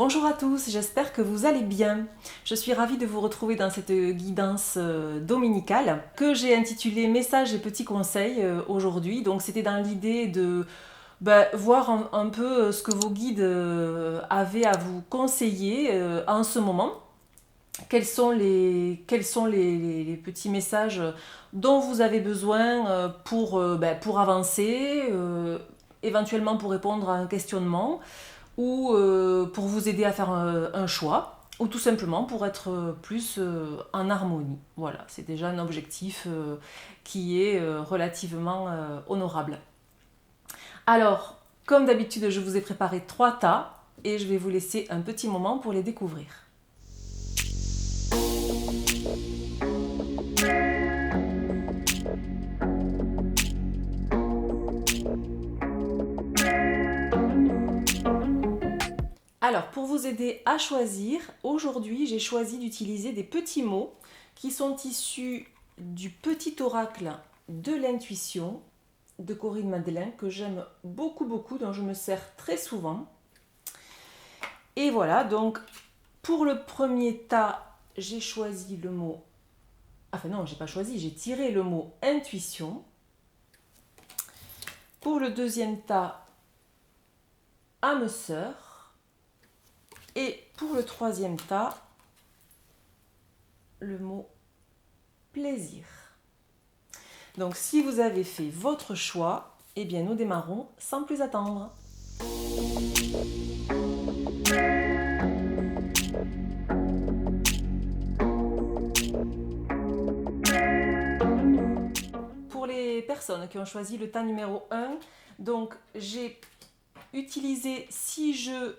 Bonjour à tous, j'espère que vous allez bien. Je suis ravie de vous retrouver dans cette guidance dominicale que j'ai intitulée Messages et petits conseils aujourd'hui. Donc c'était dans l'idée de voir un peu ce que vos guides avaient à vous conseiller en ce moment. Quels sont les petits messages dont vous avez besoin pour avancer, éventuellement pour répondre à un questionnement ou pour vous aider à faire un choix, ou tout simplement pour être plus en harmonie. Voilà, c'est déjà un objectif qui est relativement honorable. Alors, comme d'habitude, je vous ai préparé 3 tas et je vais vous laisser un petit moment pour les découvrir. Alors, pour vous aider à choisir, aujourd'hui, j'ai choisi d'utiliser des petits mots qui sont issus du petit oracle de l'intuition de Corinne Madeleine, que j'aime beaucoup, beaucoup, dont je me sers très souvent. Et voilà, donc, pour le premier tas, j'ai choisi le mot... Enfin non, j'ai pas choisi, j'ai tiré le mot intuition. Pour le deuxième tas, âme sœur. Et pour le troisième tas, le mot plaisir. Donc si vous avez fait votre choix, eh bien nous démarrons sans plus attendre. Pour les personnes qui ont choisi le tas numéro 1, donc j'ai utilisé 6 jeux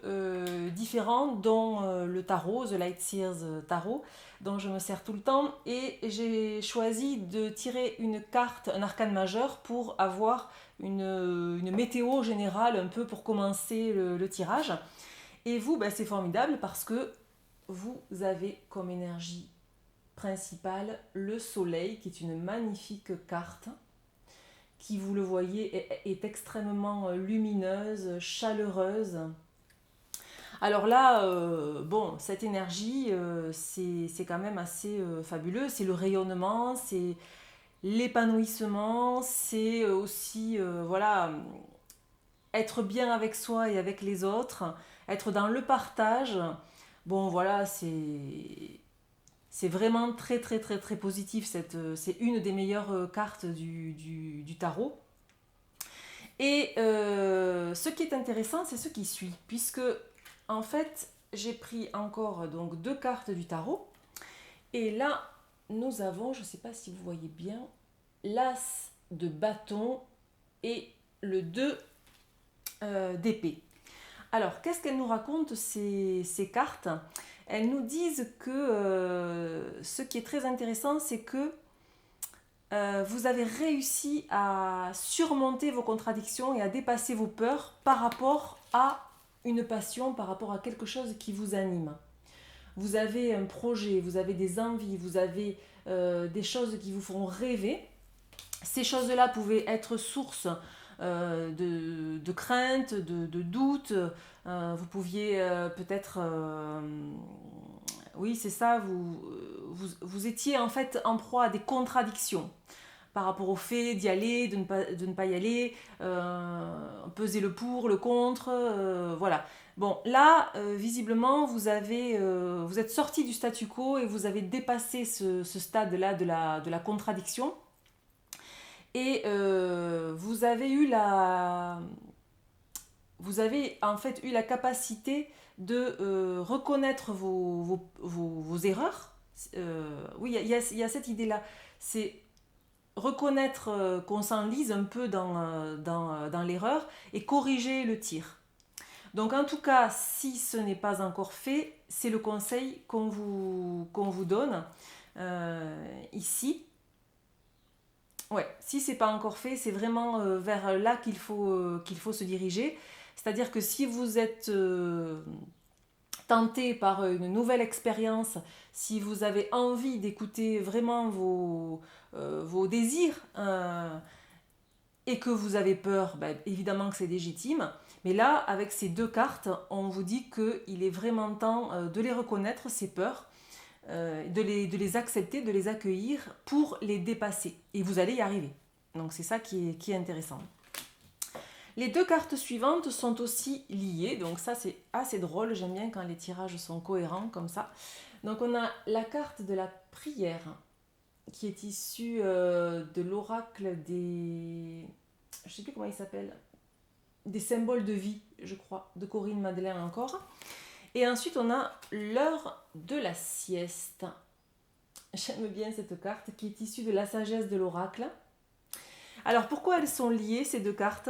différents, dont le tarot, The Light Seers Tarot, dont je me sers tout le temps, et j'ai choisi de tirer une carte, un arcane majeur, pour avoir une météo générale un peu pour commencer le tirage. Et vous, c'est formidable parce que vous avez comme énergie principale le soleil, qui est une magnifique carte qui, vous le voyez, est extrêmement lumineuse, chaleureuse. Alors là, cette énergie, c'est quand même assez fabuleux. C'est le rayonnement, c'est l'épanouissement, c'est aussi, être bien avec soi et avec les autres, être dans le partage. Bon, voilà, c'est vraiment très très très très positif. C'est une des meilleures cartes du tarot. Et ce qui est intéressant, c'est ce qui suit, puisque en fait, j'ai pris encore donc 2 cartes du tarot. Et là, nous avons, je ne sais pas si vous voyez bien, l'as de bâton et le 2 d'épée. Alors, qu'est-ce qu'elles nous racontent ces cartes? Elles nous disent que ce qui est très intéressant, c'est que vous avez réussi à surmonter vos contradictions et à dépasser vos peurs par rapport à une passion, par rapport à quelque chose qui vous anime. Vous avez un projet, vous avez des envies, vous avez des choses qui vous font rêver. Ces choses-là pouvaient être source de crainte, de doute. Vous pouviez peut-être... oui, c'est ça, vous étiez en fait en proie à des contradictions par rapport au fait d'y aller, de ne pas y aller, peser le pour, le contre, voilà. Bon, là, visiblement, vous êtes sorti du statu quo et vous avez dépassé ce stade-là de la contradiction. Et vous avez en fait eu la capacité de reconnaître vos erreurs. Oui, il y a cette idée-là. C'est reconnaître qu'on s'enlise un peu dans l'erreur et corriger le tir. Donc en tout cas, si ce n'est pas encore fait, c'est le conseil qu'on vous donne ici. Ouais, si c'est pas encore fait, c'est vraiment vers là qu'il faut se diriger. C'est-à-dire que si vous êtes tenté par une nouvelle expérience, si vous avez envie d'écouter vraiment vos désirs, et que vous avez peur, ben, évidemment que c'est légitime. Mais là, avec ces deux cartes, on vous dit qu'il est vraiment temps de les reconnaître, ces peurs, de les accepter, de les accueillir pour les dépasser. Et vous allez y arriver. Donc c'est ça qui est intéressant. Les deux cartes suivantes sont aussi liées, donc ça c'est assez drôle, j'aime bien quand les tirages sont cohérents comme ça. Donc on a la carte de la prière qui est issue de l'oracle des... Je ne sais plus comment il s'appelle. Des symboles de vie, je crois, de Corinne Madeleine encore. Et ensuite on a l'heure de la sieste. J'aime bien cette carte qui est issue de la sagesse de l'oracle. Alors pourquoi elles sont liées ces deux cartes ?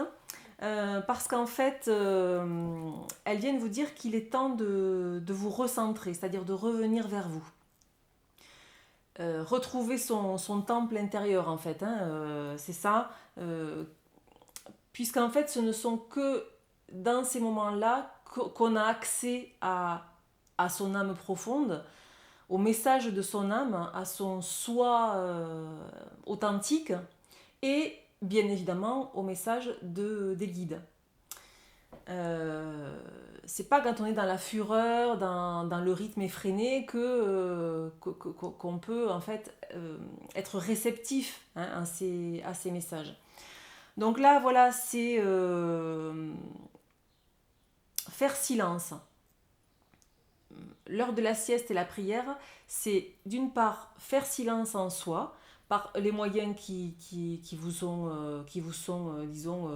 Parce qu'en fait, elles viennent vous dire qu'il est temps de vous recentrer, c'est-à-dire de revenir vers vous. Retrouver son temple intérieur, en fait, hein, c'est ça. Puisqu'en fait, ce ne sont que dans ces moments-là qu'on a accès à son âme profonde, au message de son âme, à son soi authentique, et bien évidemment au message des guides. C'est pas quand on est dans la fureur, dans le rythme effréné qu'on peut en fait être réceptif, hein, à ces messages. Donc là voilà, c'est faire silence. L'heure de la sieste et la prière, c'est d'une part faire silence en soi, par les moyens qui vous sont, disons,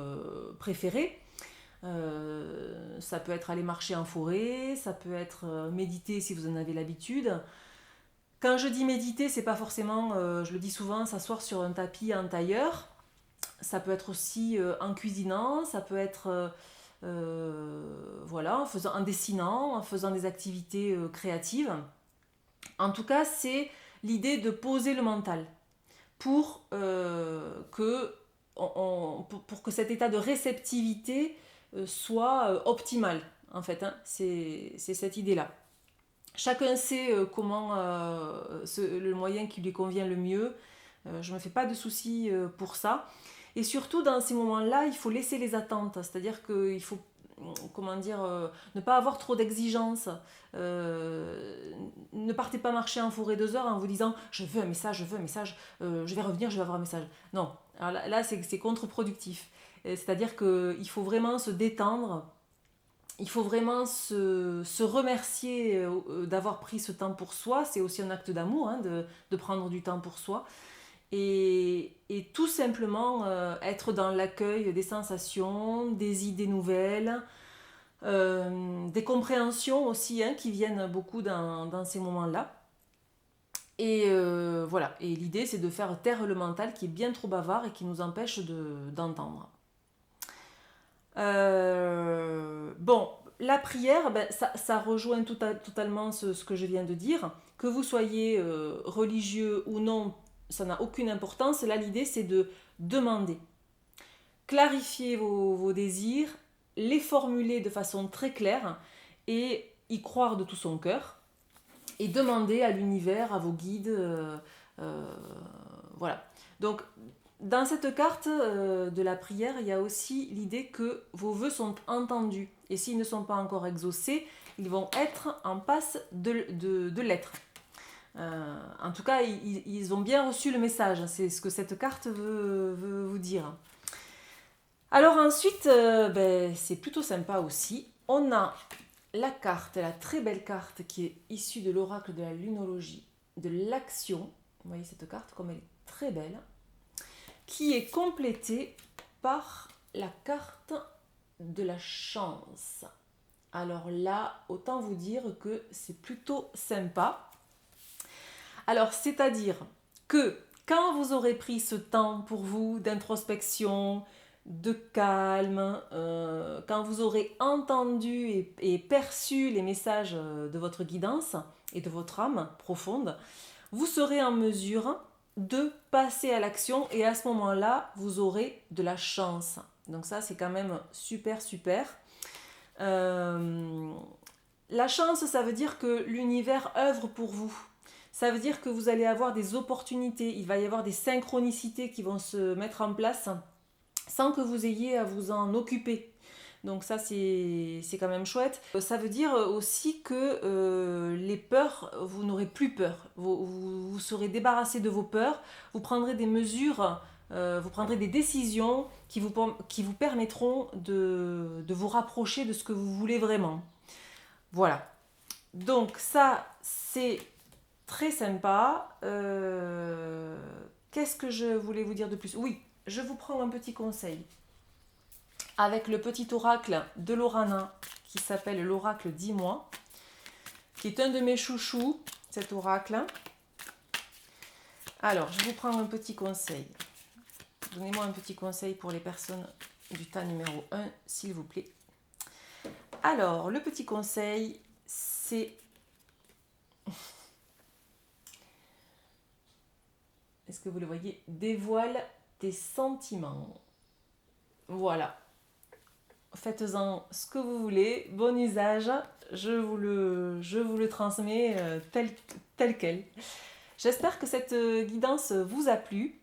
préférés. Ça peut être aller marcher en forêt, ça peut être méditer si vous en avez l'habitude. Quand je dis méditer, c'est pas forcément, je le dis souvent, s'asseoir sur un tapis en tailleur. Ça peut être aussi en cuisinant, ça peut être voilà, en dessinant, en faisant des activités créatives. En tout cas, c'est l'idée de poser le mental pour que cet état de réceptivité soit optimal, en fait, hein. C'est cette idée-là. Chacun sait comment le moyen qui lui convient le mieux. Je ne me fais pas de soucis pour ça. Et surtout, dans ces moments-là, il faut laisser les attentes. C'est-à-dire qu'il faut, comment dire, ne pas avoir trop d'exigences. Ne partez pas marcher en forêt 2 heures en vous disant « je veux un message, je vais revenir, je vais avoir un message ». Non, alors là c'est contre-productif. C'est-à-dire qu'il faut vraiment se détendre. Il faut vraiment se remercier d'avoir pris ce temps pour soi. C'est aussi un acte d'amour, hein, de prendre du temps pour soi. Et tout simplement être dans l'accueil des sensations, des idées nouvelles, des compréhensions aussi, hein, qui viennent beaucoup dans ces moments-là. Et voilà. Et l'idée, c'est de faire taire le mental qui est bien trop bavard et qui nous empêche d'entendre. Bon, la prière, ben, ça rejoint totalement ce que je viens de dire. Que vous soyez religieux ou non, ça n'a aucune importance. Là, l'idée, c'est de demander. Clarifier vos désirs, les formuler de façon très claire et y croire de tout son cœur. Et demander à l'univers, à vos guides. Voilà. Donc, dans cette carte de la prière, il y a aussi l'idée que vos vœux sont entendus. Et s'ils ne sont pas encore exaucés, ils vont être en passe de l'être. En tout cas, ils ont bien reçu le message. C'est ce que cette carte veut vous dire. Alors ensuite, c'est plutôt sympa aussi. On a la très belle carte qui est issue de l'oracle de la lunologie, de l'action. Vous voyez cette carte comme elle est très belle, qui est complétée par la carte de la chance. Alors là, autant vous dire que c'est plutôt sympa. Alors, c'est-à-dire que quand vous aurez pris ce temps pour vous d'introspection, de calme, quand vous aurez entendu et perçu les messages de votre guidance et de votre âme profonde, vous serez en mesure de passer à l'action et à ce moment-là, vous aurez de la chance. Donc ça, c'est quand même super, super. La chance, ça veut dire que l'univers œuvre pour vous. Ça veut dire que vous allez avoir des opportunités, il va y avoir des synchronicités qui vont se mettre en place sans que vous ayez à vous en occuper. Donc ça, c'est quand même chouette. Ça veut dire aussi que les peurs, vous n'aurez plus peur. Vous serez débarrassé de vos peurs, vous prendrez des mesures, vous prendrez des décisions qui vous permettront de vous rapprocher de ce que vous voulez vraiment. Voilà. Donc ça, c'est très sympa. Qu'est-ce que je voulais vous dire de plus? Oui, je vous prends un petit conseil avec le petit oracle de Lorana qui s'appelle l'oracle 10 mois, qui est un de mes chouchous, cet oracle. Alors, je vous prends un petit conseil. Donnez-moi un petit conseil pour les personnes du tas numéro 1, s'il vous plaît. Alors, le petit conseil, c'est... Est-ce que vous le voyez? Dévoile tes sentiments. Voilà. Faites-en ce que vous voulez, bon usage, je vous le transmets tel quel. J'espère que cette guidance vous a plu.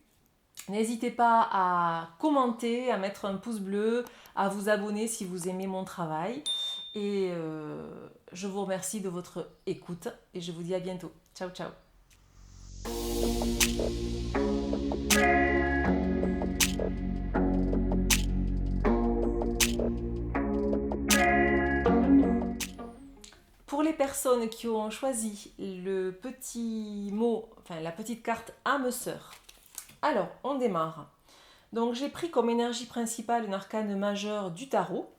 N'hésitez pas à commenter, à mettre un pouce bleu, à vous abonner si vous aimez mon travail. Et je vous remercie de votre écoute et je vous dis à bientôt. Ciao, ciao. Pour les personnes qui ont choisi le petit mot, enfin la petite carte âme sœur, alors on démarre. Donc j'ai pris comme énergie principale une arcane majeure du tarot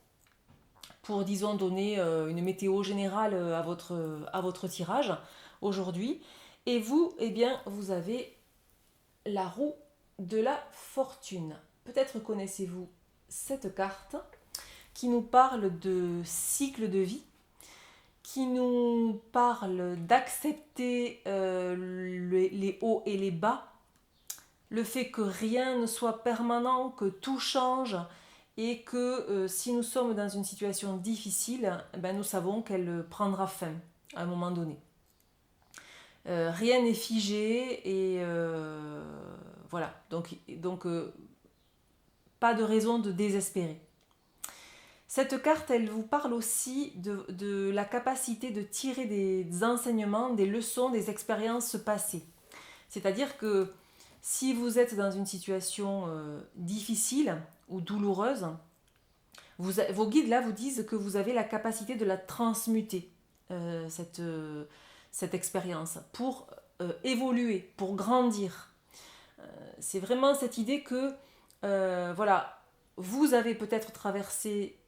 pour, disons, donner une météo générale à votre tirage aujourd'hui. Et vous, eh bien, vous avez la roue de la fortune. Peut-être connaissez-vous cette carte qui nous parle de cycle de vie, qui nous parle d'accepter les hauts et les bas, le fait que rien ne soit permanent, que tout change et que si nous sommes dans une situation difficile, ben, nous savons qu'elle prendra fin à un moment donné. Rien n'est figé et voilà, donc pas de raison de désespérer. Cette carte, elle vous parle aussi de la capacité de tirer des enseignements, des leçons, des expériences passées. C'est-à-dire que si vous êtes dans une situation difficile ou douloureuse, vos guides là vous disent que vous avez la capacité de la transmuter, cette expérience, pour évoluer, pour grandir. C'est vraiment cette idée que, voilà, vous avez peut-être traversé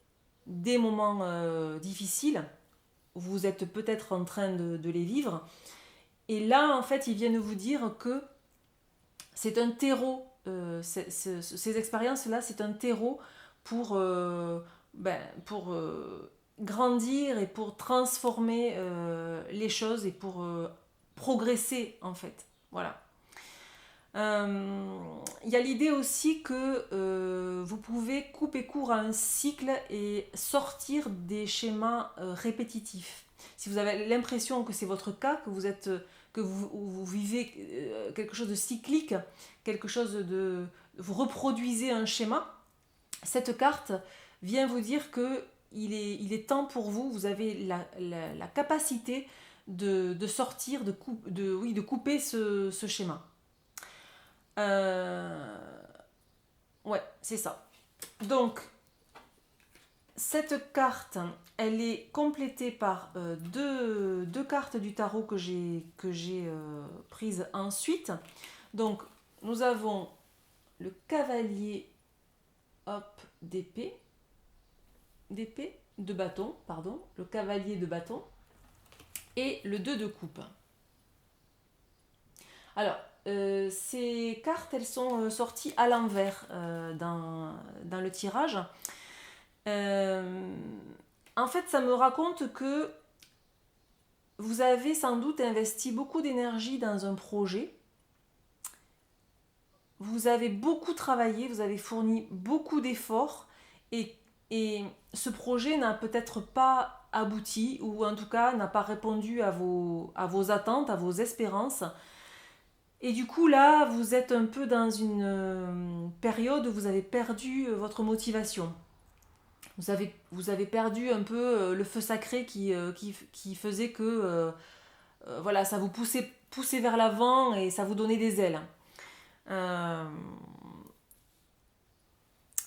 des moments difficiles, vous êtes peut-être en train de les vivre, et là, en fait, ils viennent vous dire que c'est un terreau, ces expériences-là, c'est un terreau pour, grandir et pour transformer les choses et pour progresser, en fait. Voilà. Il y a l'idée aussi que vous pouvez couper court à un cycle et sortir des schémas répétitifs. Si vous avez l'impression que c'est votre cas, que vous vivez quelque chose de cyclique, quelque chose de... Vous reproduisez un schéma, cette carte vient vous dire que il est temps pour vous, vous avez la capacité de sortir, de couper ce schéma. Ouais, c'est ça. Donc, cette carte, elle est complétée par deux cartes du tarot que j'ai prises ensuite. Donc, nous avons le cavalier d'épée, de bâton, pardon, le cavalier de bâton, et le 2 de coupe. Alors, ces cartes, elles sont sorties à l'envers dans le tirage. En fait, ça me raconte que vous avez sans doute investi beaucoup d'énergie dans un projet. Vous avez beaucoup travaillé, vous avez fourni beaucoup d'efforts et ce projet n'a peut-être pas abouti ou en tout cas n'a pas répondu à vos attentes, à vos espérances. Et du coup, là, vous êtes un peu dans une période où vous avez perdu votre motivation. Vous avez perdu un peu le feu sacré qui faisait que voilà, ça vous poussait vers l'avant et ça vous donnait des ailes. Euh,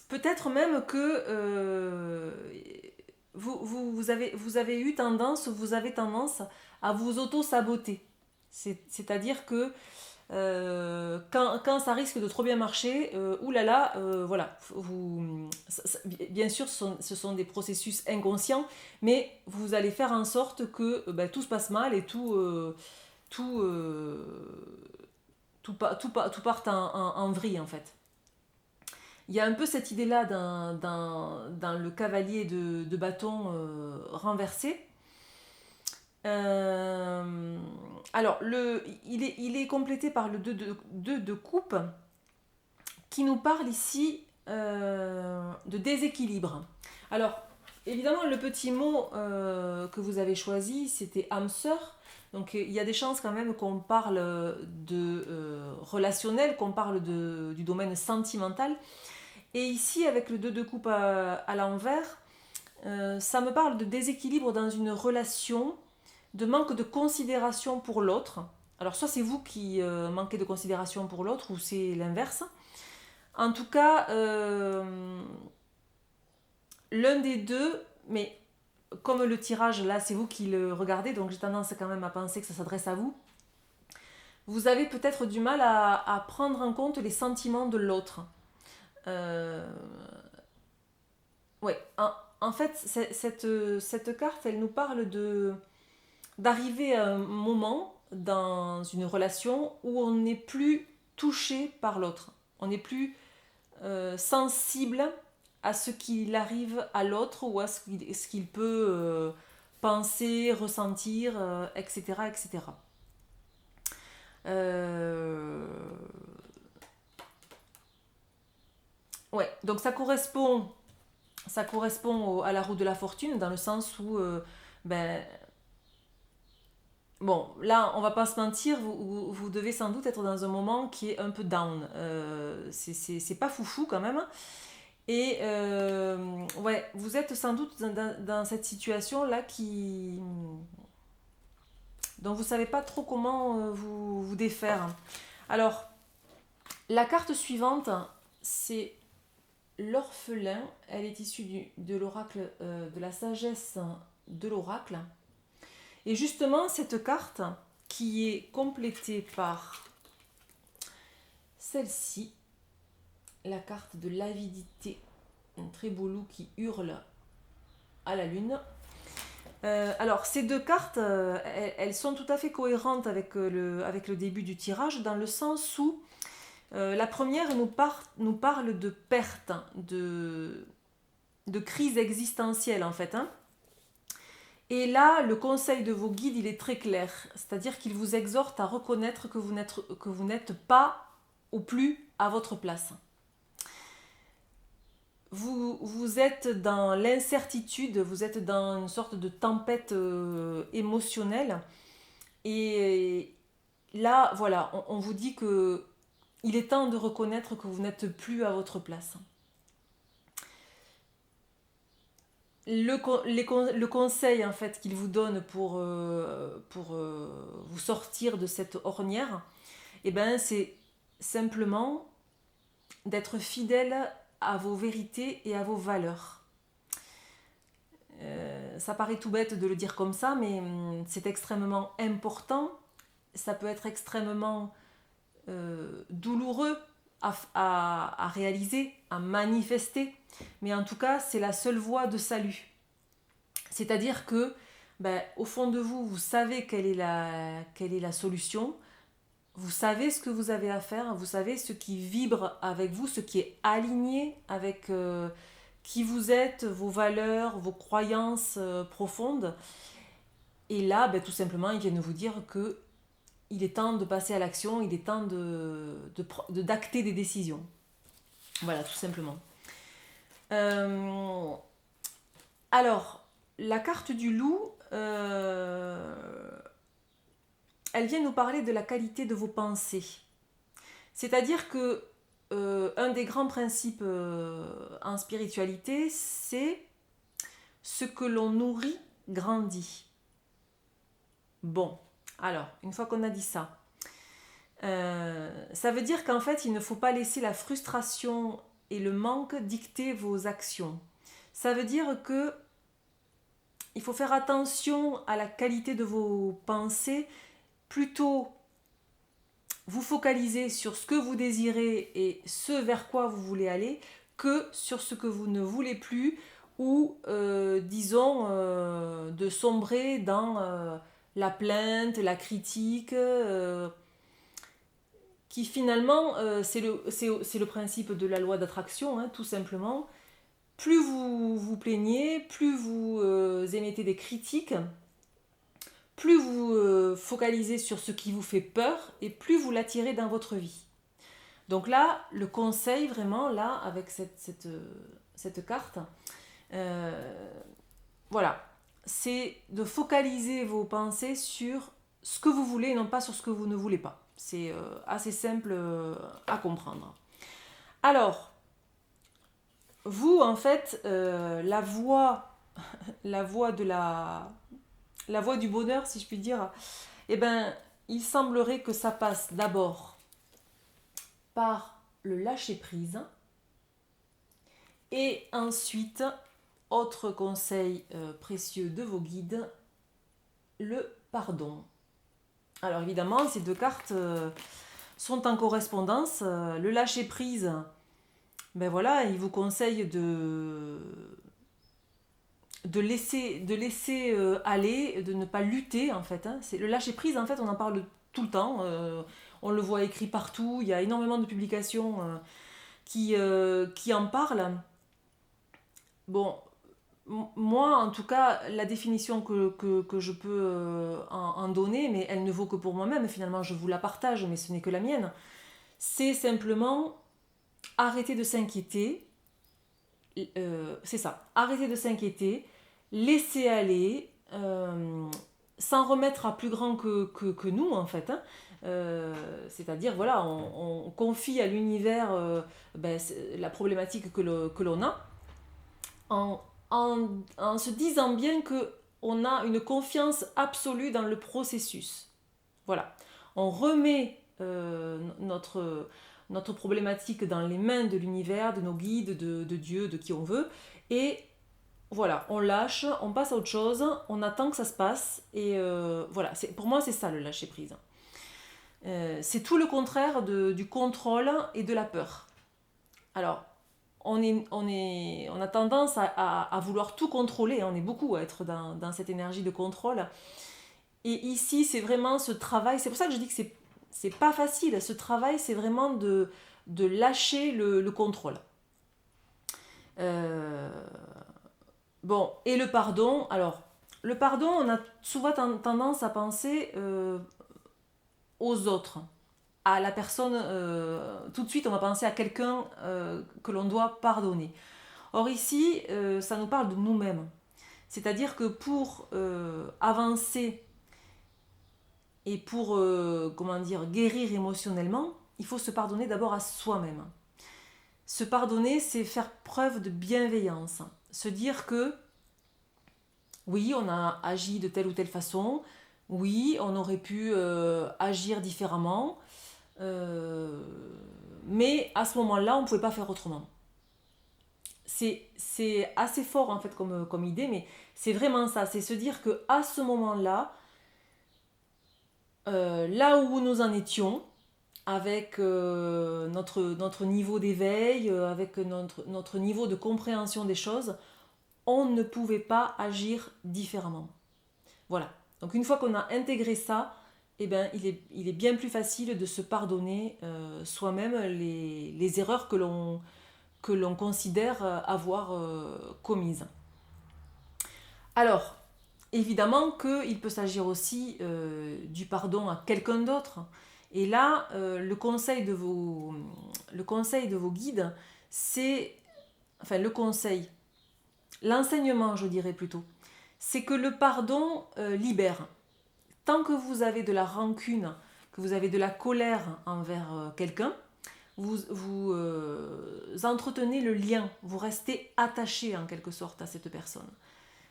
Peut-être même que vous avez eu tendance, vous avez tendance à vous auto-saboter. C'est-à-dire que quand ça risque de trop bien marcher, oulala, voilà, bien sûr, ce sont des processus inconscients, mais vous allez faire en sorte que tout se passe mal et tout, tout parte en vrille en fait. Il y a un peu cette idée-là dans le cavalier de bâton renversé. Euh, alors, il est complété par le 2 de coupe qui nous parle ici de déséquilibre. Alors, évidemment, le petit mot que vous avez choisi, c'était âme sœur. Donc, il y a des chances quand même qu'on parle de relationnel, qu'on parle du domaine sentimental. Et ici, avec le 2 de coupe à l'envers, ça me parle de déséquilibre dans une relation, de manque de considération pour l'autre. Alors, soit c'est vous qui manquez de considération pour l'autre, ou c'est l'inverse. En tout cas, l'un des deux, mais comme le tirage là, c'est vous qui le regardez, donc j'ai tendance quand même à penser que ça s'adresse à vous. Vous avez peut-être du mal à prendre en compte les sentiments de l'autre. Euh, ouais, en fait, cette carte, elle nous parle d'arriver à un moment dans une relation où on n'est plus touché par l'autre. On n'est plus sensible à ce qu'il arrive à l'autre ou à ce qu'il peut penser, ressentir, etc. etc. Euh, Ouais, donc ça correspond à la roue de la fortune dans le sens où, ben, bon, là, on va pas se mentir, vous devez sans doute être dans un moment qui est un peu down. C'est pas foufou quand même. Et ouais, vous êtes sans doute dans cette situation-là dont vous savez pas trop comment vous défaire. Alors, la carte suivante, c'est l'orphelin. Elle est issue de l'oracle, de la sagesse de l'oracle. Et justement, cette carte, qui est complétée par celle-ci, la carte de l'avidité, un très beau loup qui hurle à la lune. Alors, ces deux cartes, elles sont tout à fait cohérentes avec avec le début du tirage, dans le sens où la première nous parle de perte, de crise existentielle en fait. Hein. Et là, le conseil de vos guides, il est très clair. C'est-à-dire qu'il vous exhorte à reconnaître que vous n'êtes pas au plus à votre place. Vous êtes dans l'incertitude, vous êtes dans une sorte de tempête émotionnelle. Et là, voilà, on vous dit que il est temps de reconnaître que vous n'êtes plus à votre place. Le conseil en fait qu'il vous donne pour vous sortir de cette ornière, eh ben, c'est simplement d'être fidèle à vos vérités et à vos valeurs. Ça paraît tout bête de le dire comme ça, mais c'est extrêmement important. Ça peut être extrêmement douloureux à réaliser, à manifester, mais en tout cas, c'est la seule voie de salut. C'est-à-dire que, ben, au fond de vous, vous savez quelle est la solution, vous savez ce que vous avez à faire, vous savez ce qui vibre avec vous, ce qui est aligné avec qui vous êtes, vos valeurs, vos croyances profondes. Et là, ben, tout simplement, ils viennent vous dire que il est temps de passer à l'action, il est temps d'acter des décisions. Voilà, tout simplement. Euh, alors, la carte du loup, elle vient nous parler de la qualité de vos pensées. C'est-à-dire que un des grands principes en spiritualité, c'est ce que l'on nourrit grandit. Bon, alors, une fois qu'on a dit ça, ça veut dire qu'en fait, il ne faut pas laisser la frustration et le manque dicter vos actions. Ça veut dire que il faut faire attention à la qualité de vos pensées, plutôt vous focaliser sur ce que vous désirez et ce vers quoi vous voulez aller, que sur ce que vous ne voulez plus, ou disons de sombrer dans la plainte, la critique, qui finalement, c'est le principe de la loi d'attraction, hein, tout simplement. Plus vous vous plaignez, plus vous émettez des critiques, plus vous focalisez sur ce qui vous fait peur, et plus vous l'attirez dans votre vie. Donc là, le conseil vraiment, là, avec cette carte, voilà, c'est de focaliser vos pensées sur ce que vous voulez et non pas sur ce que vous ne voulez pas. C'est assez simple à comprendre. Alors, vous, en fait, la voie du bonheur, si je puis dire, eh ben, il semblerait que ça passe d'abord par le lâcher-prise et ensuite, autre conseil précieux de vos guides, le pardon. Alors évidemment, ces deux cartes sont en correspondance. Le lâcher-prise, ben voilà, il vous conseille de laisser aller, de ne pas lutter en fait. Hein. Le lâcher-prise, en fait, on en parle tout le temps. On le voit écrit partout. Il y a énormément de publications qui en parlent. Bon, moi, en tout cas, la définition que je peux en donner, mais elle ne vaut que pour moi-même, finalement, je vous la partage, mais ce n'est que la mienne, c'est simplement arrêter de s'inquiéter, c'est ça, arrêter de s'inquiéter, laisser aller, sans remettre à plus grand que nous, en fait, hein. C'est-à-dire, voilà, on confie à l'univers la problématique que l'on a, en, en se disant bien que on a une confiance absolue dans le processus. Voilà. On remet notre problématique dans les mains de l'univers, de nos guides, de Dieu, de qui on veut. Et voilà, on lâche, on passe à autre chose, on attend que ça se passe. Et voilà, pour moi, c'est ça le lâcher-prise. C'est tout le contraire du contrôle et de la peur. Alors, on a tendance à vouloir tout contrôler, on est beaucoup à être dans cette énergie de contrôle. Et ici, c'est vraiment ce travail, c'est pour ça que je dis que c'est pas facile, ce travail, c'est vraiment de lâcher le contrôle. Bon, et le pardon, alors, le pardon, on a souvent tendance à penser aux autres, à la personne, tout de suite on va penser à quelqu'un que l'on doit pardonner. Or ici, ça nous parle de nous-mêmes. C'est-à-dire que pour avancer et pour guérir émotionnellement, il faut se pardonner d'abord à soi-même. Se pardonner, c'est faire preuve de bienveillance. Se dire que oui, on a agi de telle ou telle façon, oui, on aurait pu agir différemment, mais à ce moment-là, on ne pouvait pas faire autrement. C'est assez fort en fait comme idée, mais c'est vraiment ça, c'est se dire que à ce moment-là, là où nous en étions, avec notre niveau d'éveil, avec notre niveau de compréhension des choses, on ne pouvait pas agir différemment. Voilà. Donc une fois qu'on a intégré ça, eh ben, il est bien plus facile de se pardonner soi-même les erreurs que l'on considère avoir commises. Alors, évidemment qu'il peut s'agir aussi du pardon à quelqu'un d'autre. Et là, le conseil de vos guides, c'est... Enfin, l'enseignement, je dirais plutôt, c'est que le pardon libère. Tant que vous avez de la rancune, que vous avez de la colère envers quelqu'un, vous entretenez le lien, vous restez attaché en quelque sorte à cette personne.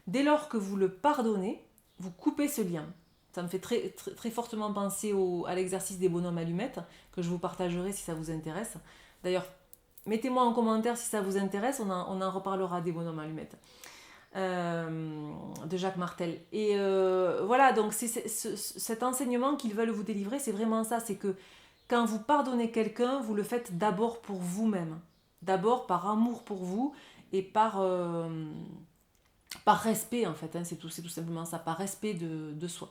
Dès lors que vous le pardonnez, vous coupez ce lien. Ça me fait très, très, très fortement penser à l'exercice des bonhommes allumettes, que je vous partagerai si ça vous intéresse. D'ailleurs, mettez-moi en commentaire si ça vous intéresse, on en reparlera des bonhommes allumettes. De Jacques Martel. Et voilà, donc cet enseignement qu'ils veulent vous délivrer, c'est vraiment ça, c'est que quand vous pardonnez quelqu'un, vous le faites d'abord pour vous-même. D'abord par amour pour vous et par respect en fait, hein, c'est tout simplement ça, par respect de soi.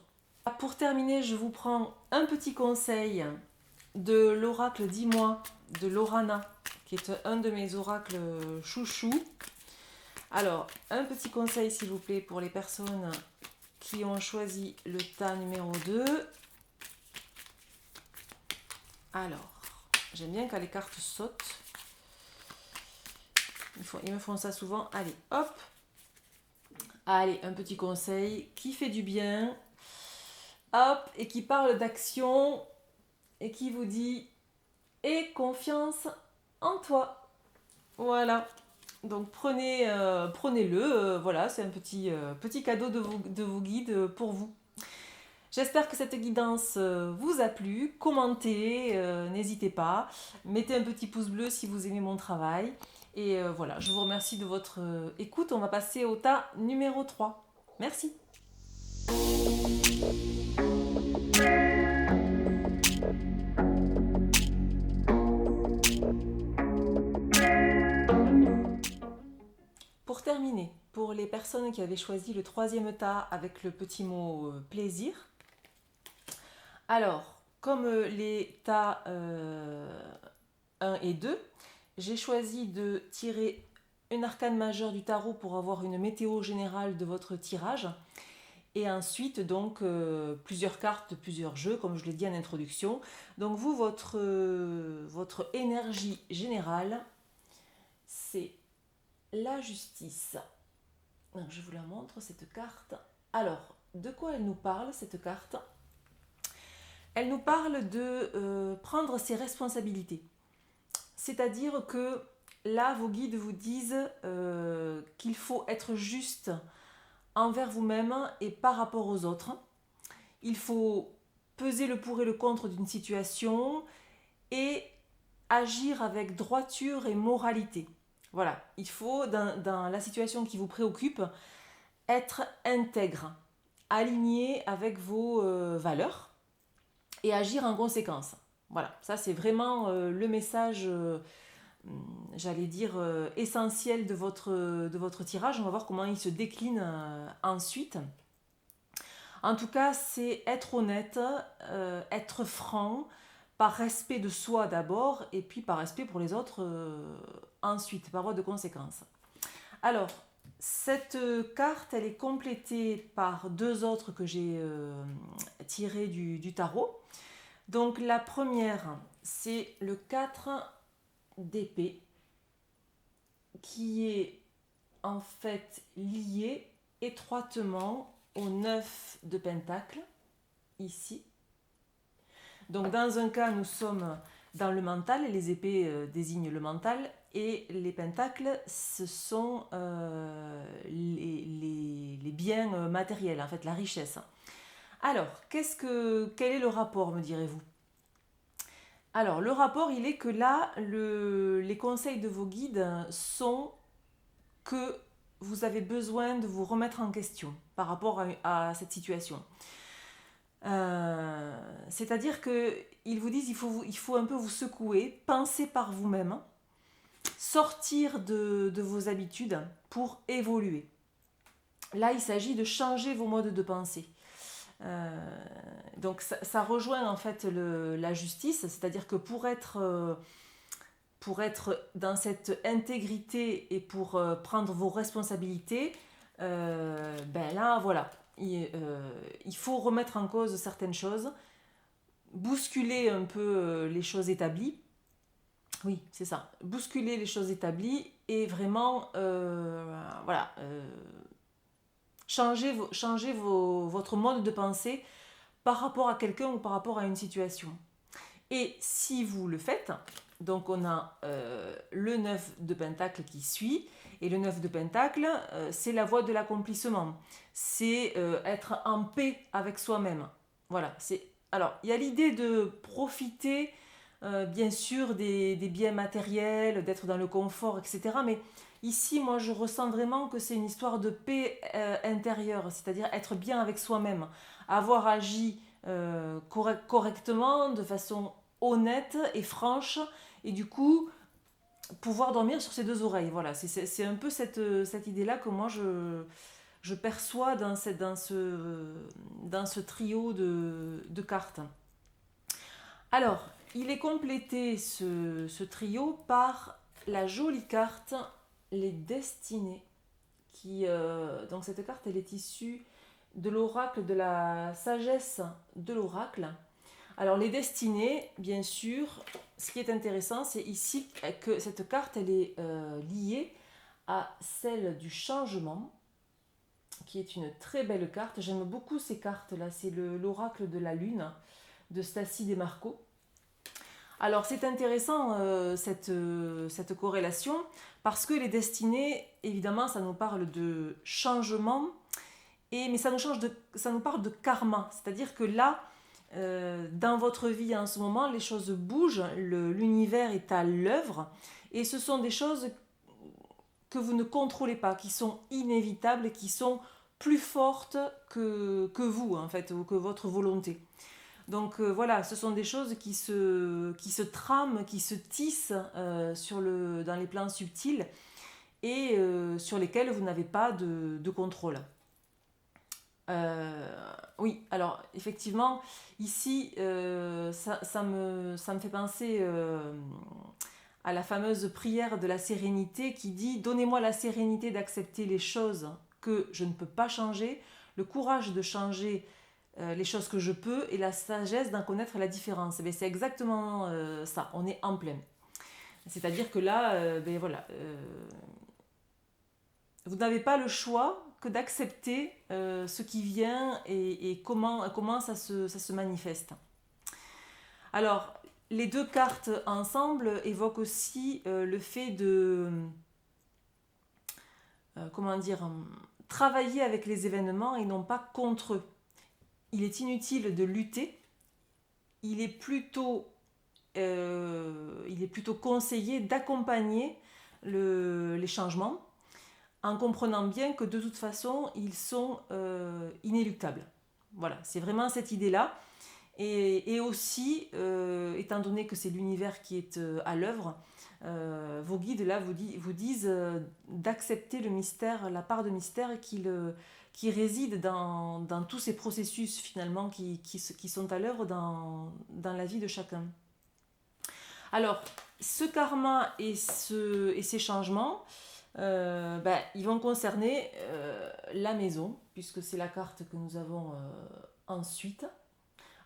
Pour terminer, je vous prends un petit conseil de l'oracle 10 mois de Lorana, qui est un de mes oracles chouchou. Alors, un petit conseil s'il vous plaît pour les personnes qui ont choisi le tas numéro 2. Alors, j'aime bien quand les cartes sautent. Ils me font ça souvent. Allez, hop. Allez, un petit conseil qui fait du bien. Hop, et qui parle d'action et qui vous dit « Aie confiance en toi ». Voilà. Donc prenez-le, voilà, c'est un petit cadeau de vos guides pour vous. J'espère que cette guidance vous a plu. Commentez, n'hésitez pas. Mettez un petit pouce bleu si vous aimez mon travail. Et voilà, je vous remercie de votre écoute. On va passer au tas numéro 3. Merci. Pour terminer, pour les personnes qui avaient choisi le 3e tas avec le petit mot plaisir, alors, comme les tas 1 et 2, j'ai choisi de tirer une arcane majeure du tarot pour avoir une météo générale de votre tirage. Et ensuite, donc, plusieurs cartes de plusieurs jeux, comme je l'ai dit en introduction. Donc, vous, votre énergie générale, c'est la justice. Donc, je vous la montre, cette carte. Alors, de quoi elle nous parle, cette carte ? Elle nous parle de prendre ses responsabilités. C'est-à-dire que là, vos guides vous disent qu'il faut être juste envers vous-même et par rapport aux autres. Il faut peser le pour et le contre d'une situation et agir avec droiture et moralité. Voilà, il faut, dans la situation qui vous préoccupe, être intègre, aligné avec vos valeurs et agir en conséquence. Voilà, ça c'est vraiment le message, j'allais dire, essentiel de votre tirage. On va voir comment il se décline ensuite. En tout cas, c'est être honnête, être franc, par respect de soi d'abord, et puis par respect pour les autres ensuite, par voie de conséquence. Alors, cette carte, elle est complétée par 2 autres que j'ai tirées du tarot. Donc la première, c'est le 4 d'épée, qui est en fait lié étroitement au 9 de pentacle, ici. Donc dans un cas, nous sommes dans le mental, les épées désignent le mental, et les pentacles, ce sont les biens matériels, en fait, la richesse. Alors, quel est le rapport, me direz-vous ? Alors, le rapport, il est que là, les conseils de vos guides sont que vous avez besoin de vous remettre en question par rapport à cette situation. C'est-à-dire qu'ils vous disent il faut un peu vous secouer, penser par vous-même, sortir de vos habitudes pour évoluer. Là, il s'agit de changer vos modes de pensée. Donc ça rejoint en fait la justice, c'est-à-dire que pour être dans cette intégrité et pour prendre vos responsabilités, ben là voilà, il faut remettre en cause certaines choses, bousculer un peu les choses établies. Oui, c'est ça, bousculer les choses établies et vraiment voilà, changer votre mode de pensée par rapport à quelqu'un ou par rapport à une situation. Et si vous le faites, Donc on a le 9 de Pentacle qui suit, et le 9 de Pentacle, c'est la voie de l'accomplissement. C'est être en paix avec soi-même. Voilà. Alors, il y a l'idée de profiter, bien sûr, des biens matériels, d'être dans le confort, etc. Mais ici, moi, je ressens vraiment que c'est une histoire de paix intérieure, c'est-à-dire être bien avec soi-même, avoir agi correctement, de façon honnête et franche, et du coup, pouvoir dormir sur ses deux oreilles. Voilà, c'est un peu cette idée-là que moi je perçois dans ce trio de cartes. Alors, il est complété ce trio par la jolie carte Les Destinées. Donc cette carte, elle est issue de l'oracle de la sagesse de l'oracle. Alors les destinées, bien sûr, ce qui est intéressant, c'est ici que cette carte, elle est liée à celle du changement, qui est une très belle carte. J'aime beaucoup ces cartes-là. C'est l'oracle de la lune de Stacy Demarco. Alors c'est intéressant cette corrélation parce que les destinées, évidemment, ça nous parle de changement, mais ça nous parle de karma. C'est-à-dire que là, dans votre vie en ce moment, les choses bougent, l'univers est à l'œuvre, et ce sont des choses que vous ne contrôlez pas, qui sont inévitables, qui sont plus fortes que vous, en fait, ou que votre volonté. Donc voilà, ce sont des choses qui se trament, qui se tissent dans les plans subtils et sur lesquels vous n'avez pas de contrôle. Oui, alors effectivement, ici, ça me fait penser à la fameuse prière de la sérénité qui dit « Donnez-moi la sérénité d'accepter les choses que je ne peux pas changer, le courage de changer les choses que je peux et la sagesse d'en connaître la différence. » C'est exactement ça, on est en plein. C'est-à-dire que là, voilà, vous n'avez pas le choix que d'accepter ce qui vient et comment ça se manifeste. Alors, les deux cartes ensemble évoquent aussi le fait de, comment dire, travailler avec les événements et non pas contre eux. Il est inutile de lutter, il est plutôt conseillé d'accompagner les changements en comprenant bien que de toute façon, ils sont inéluctables. Voilà, c'est vraiment cette idée-là. Et aussi, étant donné que c'est l'univers qui est à l'œuvre, vos guides là vous disent d'accepter le mystère, la part de mystère qui réside dans tous ces processus finalement qui sont à l'œuvre dans la vie de chacun. Alors, ce karma et ces changements, ils vont concerner la maison, puisque c'est la carte que nous avons ensuite.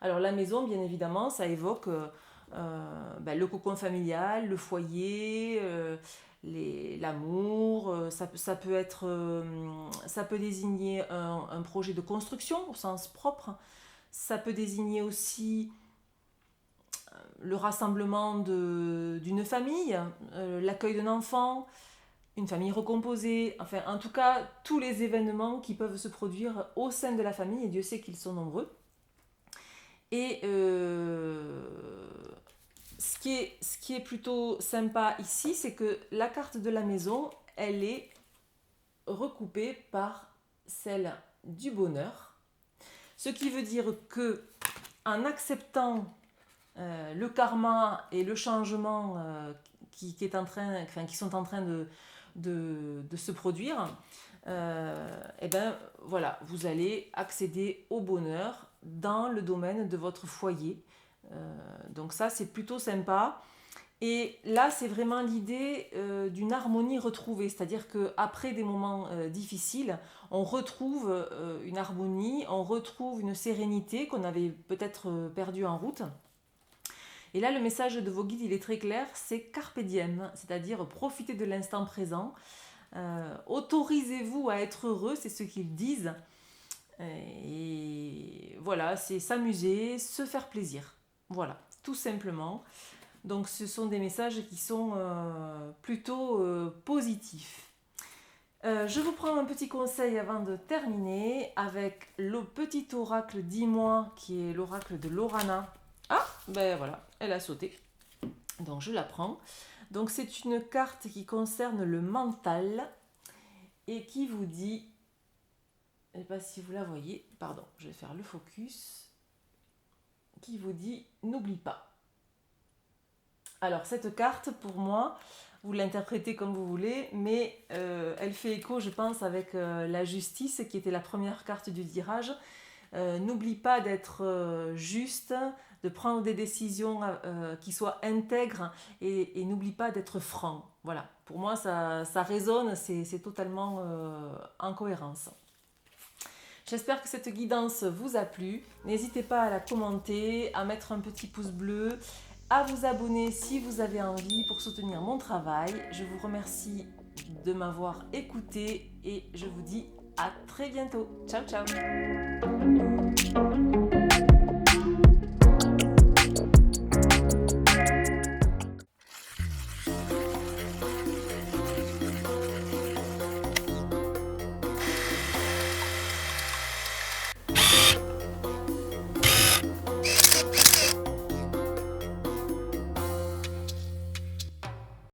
Alors la maison, bien évidemment, ça évoque le cocon familial, le foyer, l'amour. Ça peut désigner un projet de construction au sens propre. Ça peut désigner aussi le rassemblement d'une famille, l'accueil d'un enfant, une famille recomposée, enfin en tout cas tous les événements qui peuvent se produire au sein de la famille, et Dieu sait qu'ils sont nombreux. Et ce qui est plutôt sympa ici, c'est que la carte de la maison, elle est recoupée par celle du bonheur. Ce qui veut dire que en acceptant le karma et le changement qui sont en train de se produire, voilà, vous allez accéder au bonheur dans le domaine de votre foyer. Donc ça, c'est plutôt sympa. Et là, c'est vraiment l'idée d'une harmonie retrouvée. C'est-à-dire qu'après des moments difficiles, on retrouve une harmonie, on retrouve une sérénité qu'on avait peut-être perdue en route. Et là, le message de vos guides, il est très clair, c'est carpe diem, c'est-à-dire profitez de l'instant présent. Autorisez-vous à être heureux, c'est ce qu'ils disent. Et voilà, c'est s'amuser, se faire plaisir. Voilà, tout simplement. Donc ce sont des messages qui sont plutôt positifs. Je vous prends un petit conseil avant de terminer avec le petit oracle 10 mois qui est l'oracle de Lorana. Ah, ben voilà, elle a sauté. Donc je la prends. Donc c'est une carte qui concerne le mental et qui vous dit, je ne sais pas si vous la voyez, pardon, je vais faire le focus, qui vous dit n'oublie pas. Alors cette carte pour moi, vous l'interprétez comme vous voulez, mais elle fait écho je pense avec la justice qui était la première carte du tirage. N'oublie pas d'être juste, de prendre des décisions qui soient intègres et n'oublie pas d'être franc. Voilà, pour moi ça résonne, c'est totalement en cohérence. J'espère que cette guidance vous a plu. N'hésitez pas à la commenter, à mettre un petit pouce bleu, à vous abonner si vous avez envie pour soutenir mon travail. Je vous remercie de m'avoir écouté et je vous dis à très bientôt. Ciao ciao.